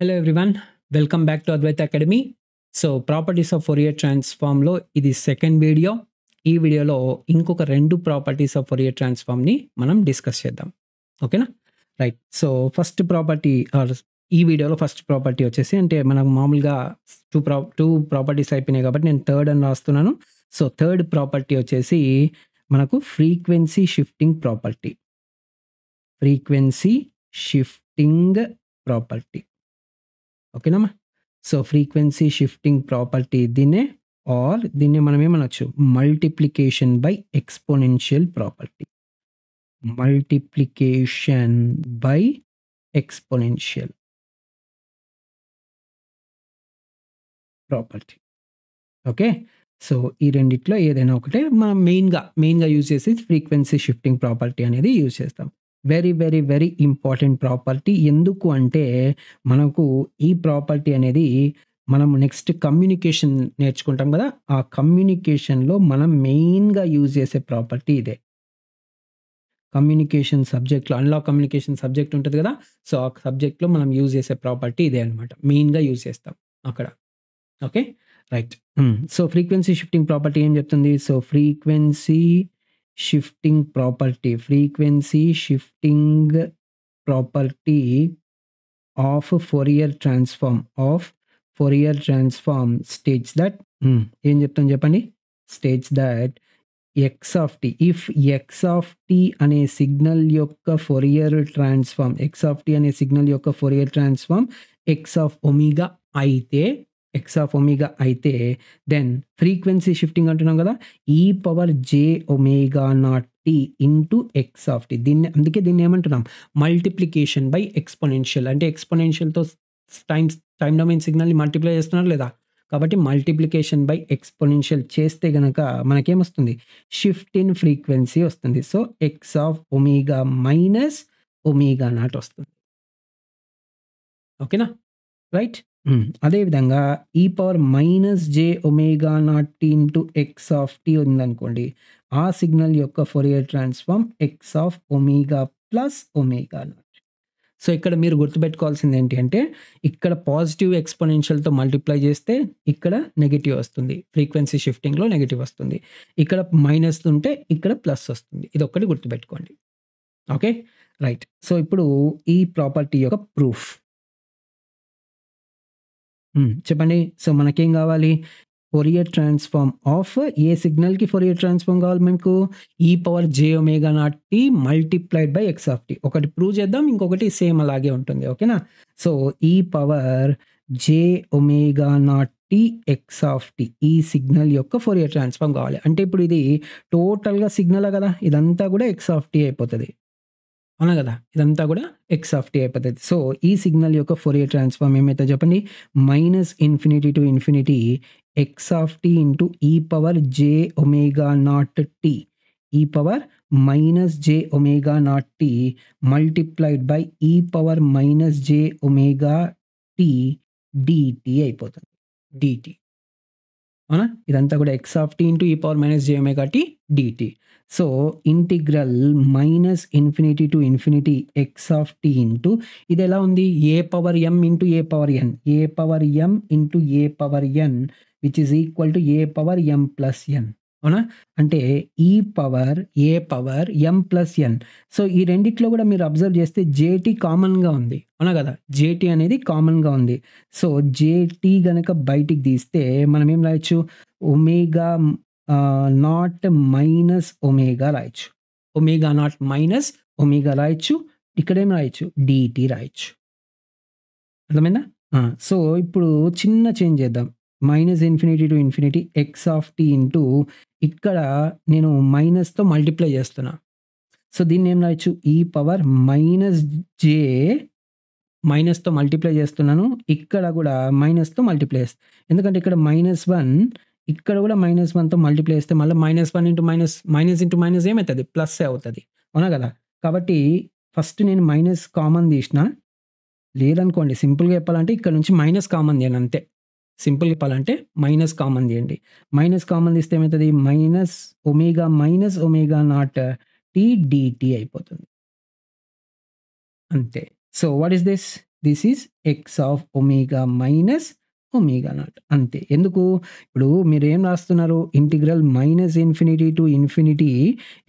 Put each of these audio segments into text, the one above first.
Hello everyone. Welcome back to Advaita academy. So, properties of Fourier ట్రాన్స్‌ఫార్మ్‌లో ఇది second video. ఈ వీడియోలో ఇంకొక 2 ప్రాపర్టీస్ ఆఫ్ ఫోరియర్ ట్రాన్స్‌ఫార్మ్‌ని మనం డిస్కస్ చేద్దాం. ఓకేనా? రైట్. సో, ఫస్ట్ ప్రాపర్టీ ఈ వీడియోలో ఫస్ట్ ప్రాపర్టీ వచ్చేసి అంటే మనకు మామూలుగా 2 ప్రాపర్టీస్ అయిపోయినాయి కాబట్టి నేను థర్డ్ అని రాస్తున్నాను. సో, థర్డ్ ప్రాపర్టీ వచ్చేసి మనకు frequency shifting property. Frequency shifting property. ఓకేనమ్మా. సో, ఫ్రీక్వెన్సీ షిఫ్టింగ్ ప్రాపర్టీ దీన్నే మనం ఏమనొచ్చు multiplication by exponential property. Multiplication by exponential property. Okay. So, ఈ రెండిట్లో ఏదైనా ఒకటే మనం మెయిన్‌గా యూజ్ చేసేది ఫ్రీక్వెన్సీ షిఫ్టింగ్ ప్రాపర్టీ అనేది యూజ్ చేస్తాం. Very, very, very important property. ఎందుకు అంటే మనకు ఈ ప్రాపర్టీ అనేది మనం నెక్స్ట్ కమ్యూనికేషన్ నేర్చుకుంటాం గదా! ఆ కమ్యూనికేషన్‌లో మనం మెయిన్‌గా యూజ్ చేసే ప్రాపర్టీ ఇదే. కమ్యూనికేషన్ సబ్జెక్ట్‌లో అనలాగ్ కమ్యూనికేషన్ సబ్జెక్ట్ ఉంటది గదా! సో, ఆ సబ్జెక్ట్‌లో మనం యూజ్ చేసే ప్రాపర్టీ ఇదే అన్నమాట. మెయిన్‌గా యూజ్ చేస్తాం అక్కడ. Okay. Right. So, frequency shifting property ఏం చెప్తుంది? So, frequency shifting property of Fourier transform states that ఏం చెప్తుంది చెప్పండి? States that x of t అనే సిగ్నల్ యొక్క Fourier transform x of omega అయితే దెన్ ఫ్రీక్వెన్సీ షిఫ్టింగ్ అంటున్నాం కదా! e⁻j⍵0t into X of tea. అందుకే దీన్ని ఏమంటున్నాం మల్టిప్లికేషన్ బై ఎక్స్‌పోనెన్షియల్. అంటే ఎక్స్‌పోనెన్షియల్‌తో టైమ్ డొమైన్ సిగ్నల్‌ని మల్టిప్లై చేస్తున్నారా లేదా? కాబట్టి మల్టిప్లికేషన్ బై ఎక్స్‌పోనెన్షియల్ చేస్తే గనక మనకేమొస్తుంది? షిఫ్ట్ ఇన్ ఫ్రీక్వెన్సీ వస్తుంది. So, X of omega minus omega not వస్తుంది. ఓకేనా? రైట్. అదే విధంగా e⁻j⍵0t into X of tea ఉందనుకోండి. ఆ సిగ్నల్ యొక్క Fourier transform x of omega plus omega not. So, ఇక్కడ మీరు గుర్తుపెట్టుకోవాల్సింది ఏంటి అంటే ఇక్కడ పాజిటివ్ ఎక్స్‌పోనెన్షియల్‌తో మల్టిప్లై చేస్తే ఇక్కడ నెగెటివ్ వస్తుంది. ఫ్రీక్వెన్సీ షిఫ్టింగ్‌లో నెగెటివ్ వస్తుంది. ఇక్కడ మైనస్ ఉంటే ఇక్కడ ప్లస్ వస్తుంది. ఇదొక్కటి గుర్తుపెట్టుకోండి. ఓకే. రైట్. సో, ఇప్పుడు ఈ ప్రాపర్టీ యొక్క ప్రూఫ్. చెప్పండి. సో, మనకేం కావాలి? ఫోరియర్ ట్రాన్స్‌ఫార్మ్ ఆఫ్ ఏ సిగ్నల్‌కి ఫోరియర్ ట్రాన్స్‌ఫార్మ్ కావాలి మనకు? e⁻j⍵0t multiplied by x of t. ఒకటి ప్రూవ్ చేద్దాం. ఇంకొకటి సేమ్ అలాగే ఉంటుంది. ఓకేనా? So, e⁻j⍵0t x of t ఈ సిగ్నల్ యొక్క ఫోరియర్ ట్రాన్స్‌ఫార్మ్ కావాలి. అంటే ఇప్పుడు ఇది టోటల్‌గా సిగ్నలే కదా! ఇదంతా కూడా ఎక్స్ ఆఫ్ టీ అయిపోతది. అవునా గదా! ఇదంతా గూడా ఎక్స్ ఆఫ్ టీ అయిపోతది. సో, ఈ సిగ్నల్ యొక్క ఫోరియర్ ట్రాన్స్‌ఫార్మ్ ఏమైతదో చెప్పండి? -Infinity to infinity x of t into e⁻j⍵0t e⁻j⍵0t multiplied by e⁻j⍵t dt అయిపోతుంది. dt. అవునా? ఇదంతా కూడా x of t into e⁻j⍵t dt. So, integral -infinity to infinity x of t into ఇదెలా ఉంది? a⁻m ఇంటూ a⁻n ఇంటూ a⁻n which is equal to a⁻m+n. అవునా? అంటే a⁻m+n. సో, ఈ రెండిట్లో కూడా మీరు అబ్జర్వ్ చేస్తే జేటీ కామన్‌గా ఉంది. అవునా గదా! జేటీ అనేది కామన్‌గా ఉంది. సో, జేటీ గనక బయటికి తీస్తే మనం ఏం రాయొచ్చు? ఒమేగా నాట్ మైనస్ ఒమేగా రాయొచ్చు. ఒమేగా నాట్ మైనస్ ఒమేగా రాయొచ్చు. ఇక్కడేం రాయొచ్చు? డీటీ రాయొచ్చు. అర్థమైందా? సో, ఇప్పుడు చిన్న చేంజ్ చేద్దాం. -Infinity to infinity x of t into ఇక్కడ నేను మైనస్‌తో మల్టిప్లై చేస్తున్నా. సో, దీన్నేం రాయొచ్చు? e⁻j మైనస్‌తో మల్టిప్లై చేస్తున్నాను. ఇక్కడ గూడా మైనస్‌తో మల్టిప్లై చేస్తా. ఎందుకంటే ఇక్కడ -1 ఇక్కడ గూడా -1తో మల్టిప్లై చేస్తే మళ్ళా -1 ఇంటూ మైనస్ ఇంటూ మైనస్ ఏమైతది? ప్లస్సే అవుతది. అవునా గదా! కాబట్టి ఫస్ట్ నేను మైనస్ కామన్ తీసిన. లేదనుకోండి సింపుల్‌గా చెప్పాలంటే ఇక్కడ నుంచి మైనస్ కామన్ తీయండి అంతే. సింపుల్‌గా చెప్పాలంటే మైనస్ కామన్ తీయండి. మైనస్ కామన్ తీస్తే ఏమైతది? Minus omega naught t dt అయిపోతుంది. అంతే. So, what is this? This is x of omega minus omega naught అంతే. ఎందుకు? ఇప్పుడు మీరేం రాస్తున్నారు? Integral minus infinity to infinity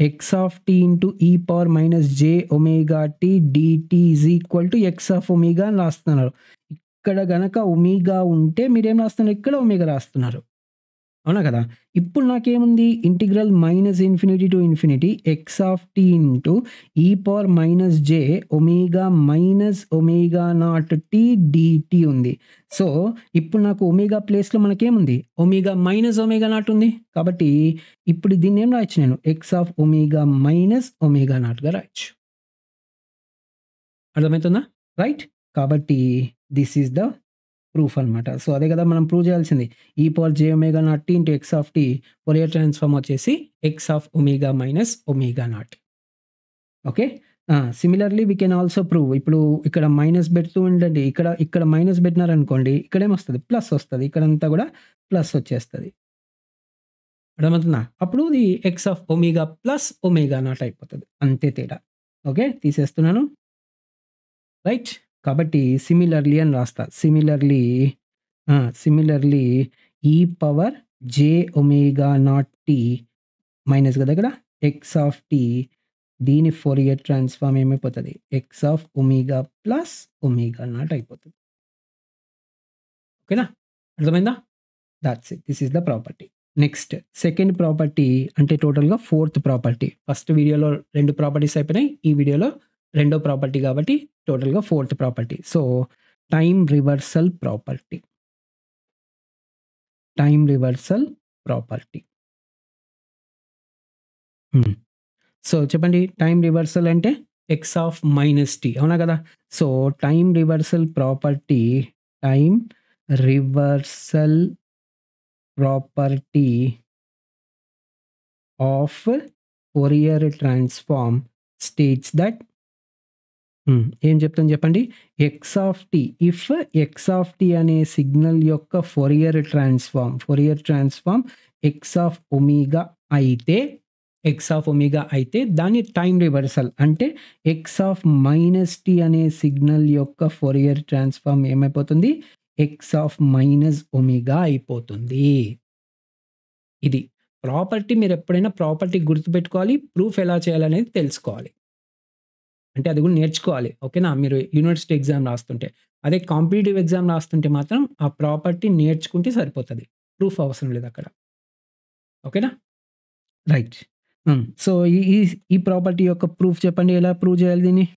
x of t into e power minus j omega t dt is equal to x of omega అని రాస్తున్నారు. ఇక్కడ గనక omega ఉంటే మీరేం రాస్తున్నారు? ఇక్కడ ఒమేగా రాస్తున్నారు. అవునా కదా? ఇప్పుడు నాకేముంది? Integral minus infinity to infinity x of t into e power minus j omega minus omega naught t dt ఉంది. సో, ఇప్పుడు నాకు ఒమేగా ప్లేస్‌లో మనకేముంది? ఒమేగా మైనస్ ఒమేగా నాట్ ఉంది. కాబట్టి ఇప్పుడు దీన్నేం రాయొచ్చు నేను? X of omega minus omega నాట్‌గా రాయొచ్చు. అర్థమవుతుందా? రైట్? కాబట్టి దిస్ ఈజ్ ద ప్రూఫ్ అనమాట. సో, అదే కదా మనం ప్రూవ్ చేయాల్సింది. E power j omega naught t into X of t Fourier transform వచ్చేసి x of omega minus omega naught. Okay. Similarly we can also prove. ఇప్పుడు ఇక్కడ minus పెడుతూ ఉండండి. ఇక్కడ మైనస్ పెట్టినారనుకోండి, ఇక్కడేమొస్తది? ప్లస్ వస్తది. ఇక్కడంతా కూడా ప్లస్ వచ్చేస్తది. అర్థమవుతుందా? అప్పుడు ఇది X of omega plus omega naught అయిపోతది. అంతే తేడా. ఓకే. తీసేస్తున్నాను. రైట్? కాబట్టి సిమిలర్‌లీ అని రాస్తా. సిమిలర్‌లీ e power j omega naught t minus కదా ఇక్కడ ఎక్స్ ఆఫ్ టీ దీని ఫోరియర్ ట్రాన్స్‌ఫార్మ్ ఏమైపోతది? X of omega plus omega naught అయిపోతది. ఓకేనా? అర్థమైందా? That's it. This is the property. Next second property అంటే టోటల్‌గా ఫోర్త్ ప్రాపర్టీ. ఫస్ట్ వీడియోలో 2 ప్రాపర్టీస్ అయిపోయినాయి. ఈ వీడియోలో రెండో ప్రాపర్టీ కాబట్టి టోటల్‌గా fourth property. So, time reversal property. Time reversal property. So, చెప్పండి టైమ్ రివర్సల్ అంటే ఎక్స్ ఆఫ్ మైనస్ టీ అవునా కదా? So, time reversal property of Fourier transform states that ఏం చెప్తాను చెప్పండి? X of t if x of t అనే signal యొక్క Fourier transform x of omega అయితే దాన్ని టైమ్ రివర్సల్ అంటే ఎక్స్ ఆఫ్ మైనస్ టీ అనే సిగ్నల్ యొక్క ఫోరియర్ ట్రాన్స్‌ఫార్మ్ ఏమైపోతుంది? ఎక్స్ ఆఫ్ మైనస్ ఒమేగా అయిపోతుంది. ఇది ప్రాపర్టీ. మీరు ఎప్పుడైనా ప్రాపర్టీ గుర్తుపెట్టుకోవాలి. ప్రూఫ్ ఎలా చేయాలనేది తెలుసుకోవాలి. అంటే అది కూడా నేర్చుకోవాలి. ఓకేనా? మీరు యూనివర్సిటీ ఎగ్జామ్ రాస్తుంటే. అదే కాంపిటీటివ్ ఎగ్జామ్ రాస్తుంటే మాత్రం ఆ ప్రాపర్టీ నేర్చుకుంటే సరిపోతది. ప్రూఫ్ అవసరం లేదక్కడ. ఓకేనా? రైట్. సో, ఈ ఈ ఈ ప్రాపర్టీ యొక్క ప్రూఫ్ చెప్పండి. ఎలా ప్రూవ్ చేయాలి దీన్ని?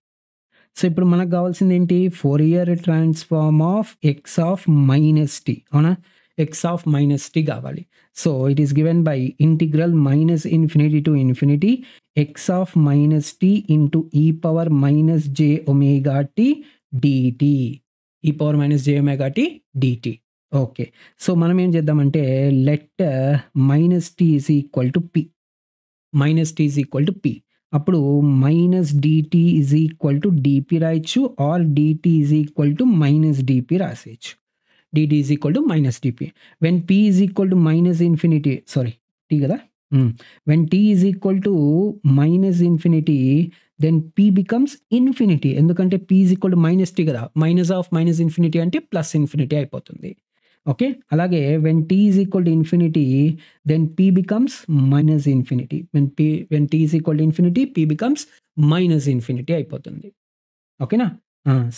సో, ఇప్పుడు మనకు కావాల్సిందేంటి? Fourier transform of x of minus t అవునా? ఎక్స్ ఆఫ్ మైనస్ టీ కావాలి. So, it is given by integral minus infinity to infinity x of minus t into e power minus j omega t dt. E power minus j omega t dt. Okay. So, మనం ఏం చేద్దామంటే let minus t is equal to p. అప్పుడు minus dt is equal to dp రాయొచ్చు or dt is equal to minus dp రాసేయచ్చు. dt is equal to minus dp. When p is equal to minus infinity t కదా? When t is equal to minus infinity then p becomes infinity. ఎందుకంటే p is equal to minus t కదా? Minus of minus infinity అంటే plus infinity అయిపోతుంది. Okay. అలాగే when t is equal to infinity then p becomes minus infinity. When t is equal to infinity p becomes minus infinity అయిపోతుంది. ఓకేనా?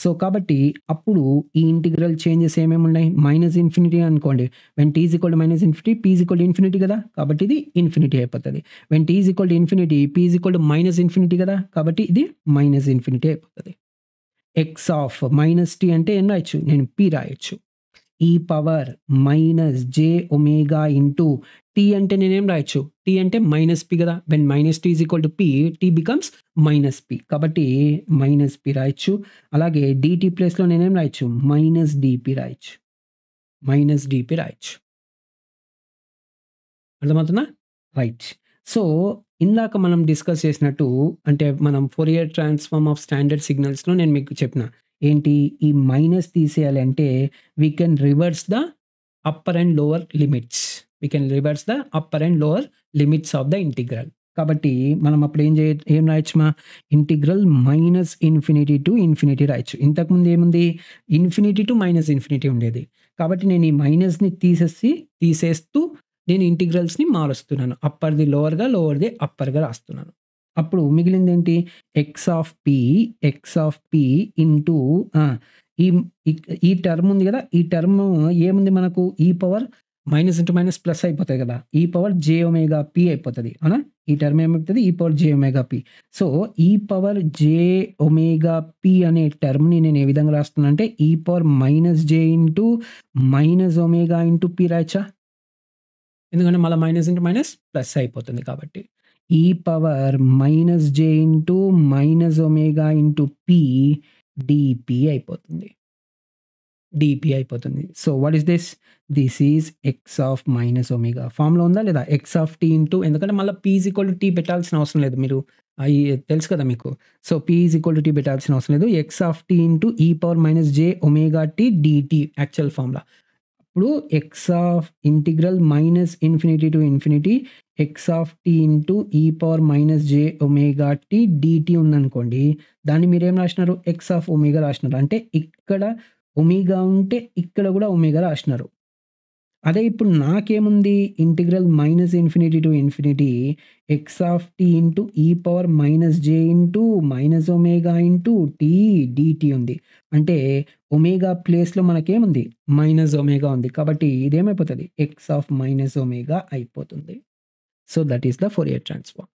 So, కాబట్టి అప్పుడు ఈ integral changes ఏమేమి ఉన్నాయి? మైనస్ ఇన్ఫినిటీ అనుకోండి. When t is equal to minus infinity p is equal to infinity కదా? కాబట్టి ఇది ఇన్ఫినిటీ అయిపోతది. When t is equal to infinity p is equal to minus infinity కదా? కాబట్టి ఇది మైనస్ ఇన్ఫినిటీ అయిపోతది. ఎక్స్ ఆఫ్ మైనస్ టీ అంటే ఏం రాయొచ్చు? నేను p రాయొచ్చు. ఈ power minus j omega into t అంటే నేనేం రాయొచ్చు? టీ అంటే మైనస్ పి కదా? When minus t is equal to P T becomes minus P. కాబట్టి మైనస్ పి రాయొచ్చు. అలాగే డిటీ ప్లేస్‌లో నేనేం రాయొచ్చు? మైనస్ డిపి రాయొచ్చు. అర్థమవుతుందా? రైట్. సో, ఇందాక మనం డిస్కస్ చేసినట్టు అంటే మనం ఫోరియర్ ట్రాన్స్‌ఫార్మ్ ఆఫ్ స్టాండర్డ్ సిగ్నల్స్‌లో నేను మీకు చెప్పిన. ఏంటి? ఈ మైనస్ తీసేయాలి అంటే we can reverse the upper and lower limits. Of the integral. కాబట్టి మనం అప్పుడు ఏం రాయొచ్చు integral minus infinity to infinity రాయొచ్చు. ఇంతకుముందు ఏముంది? ఇన్ఫినిటీ టు మైనస్ ఇన్ఫినిటీ ఉండేది. కాబట్టి నేను ఈ మైనస్‌ని తీసేస్తూ నేను ఇంటిగ్రల్స్‌ని మారుస్తున్నాను. అప్పర్‌ది లోవర్‌గా, లోవర్‌ది అప్పర్‌గా రాస్తున్నాను. అప్పుడు మిగిలిందేంటి? ఎక్స్ ఆఫ్ పి ఇంటూ ఈ ఈ టర్మ్ ఉంది గదా! ఈ టర్మ్ ఏముంది మనకు? ఈ power minus into minus plus అయిపోతాయి గదా! ఈ పవర్ జే ఒమేగా పి అయిపోతది. అవునా? ఈ టర్మ్ ఏమైపోతది? E power j omega p. So, e power j omega p అనే టర్మ్‌ని నేను ఏ విధంగా రాస్తున్నా అంటే e power minus j into minus omega into p రాయొచ్చా? ఎందుకంటే మళ్ళా మైనస్ ఇంటూ మైనస్ ప్లస్ అయిపోతుంది కాబట్టి. E power minus j into minus omega into p dp అయిపోతుంది. డీపీ అయిపోతుంది. So, what is this? This is x of minus omega. Formula ఉందా లేదా? X of t into ఎందుకంటే మళ్ళా p is equal to t పెట్టాల్సిన అవసరం లేదు. మీరు అయి తెలుసు కదా మీకు. So, p is equal to t పెట్టాల్సిన అవసరం లేదు. X of t into e power minus j omega t dt actual formula. ఇప్పుడు x of integral minus infinity to infinity x of t into e power minus j omega t dt ఉందనుకోండి. దాన్ని మీరేం రాసినారు? X of omega రాసినారు. అంటే ఇక్కడ omega ఉంటే ఇక్కడ గూడా ఒమేగా రాసినారు. అదే ఇప్పుడు నాకేముంది? Integral minus infinity to infinity x of t into e power minus j into minus omega into t dt ఉంది. అంటే ఒమేగా ప్లేస్‌లో మనకేముంది? మైనస్ ఒమేగా ఉంది. కాబట్టి ఇదేమైపోతది? ఎక్స్ ఆఫ్ మైనస్ ఒమేగా అయిపోతుంది. So, that is the Fourier transform.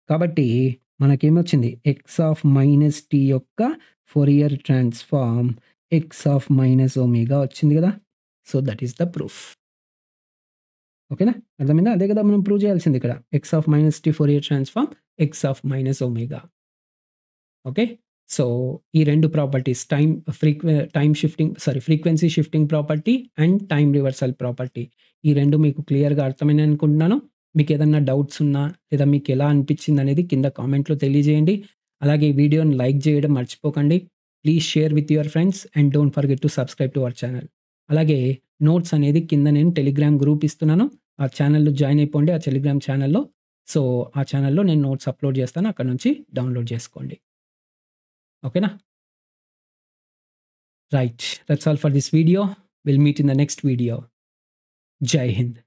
కాబట్టి మనకేమొచ్చింది? ఎక్స్ ఆఫ్ మైనస్ టీ యొక్క Fourier transform x of minus omega వచ్చింది గదా! So, that is the proof. ఓకేనా? అర్థమైందా? అదే కదా మనం ప్రూవ్ చేయాల్సింది ఇక్కడ. X of minus t Fourier transform x of minus omega. Okay. So, ఈ 2 properties frequency shifting property and time reversal property. ఈ 2 మీకు క్లియర్‌గా అర్థమైనాయి అనుకుంటున్నాను. మీకేదన్నా డౌట్స్ ఉన్నా లేదా మీకెలా అనిపించిందనేది కింద కామెంట్‌లో తెలియజేయండి. అలాగే ఈ వీడియోని లైక్ చేయడం మర్చిపోకండి. Please share with your friends and don't forget to subscribe to our channel. అలాగే నోట్స్ అనేది కింద నేను టెలిగ్రామ్ గ్రూప్ ఇస్తున్నాను. ఆ ఛానల్‌లో జాయిన్ అయిపోండి ఆ టెలిగ్రామ్ ఛానల్‌లో. సో, ఆ ఛానల్‌లో నేను నోట్స్ అప్‌లోడ్ చేస్తాను. అక్కడి నుంచి డౌన్‌లోడ్ చేసుకోండి. ఓకేనా? Right. That's all for this video. Will meet in the next video. జై హింద్.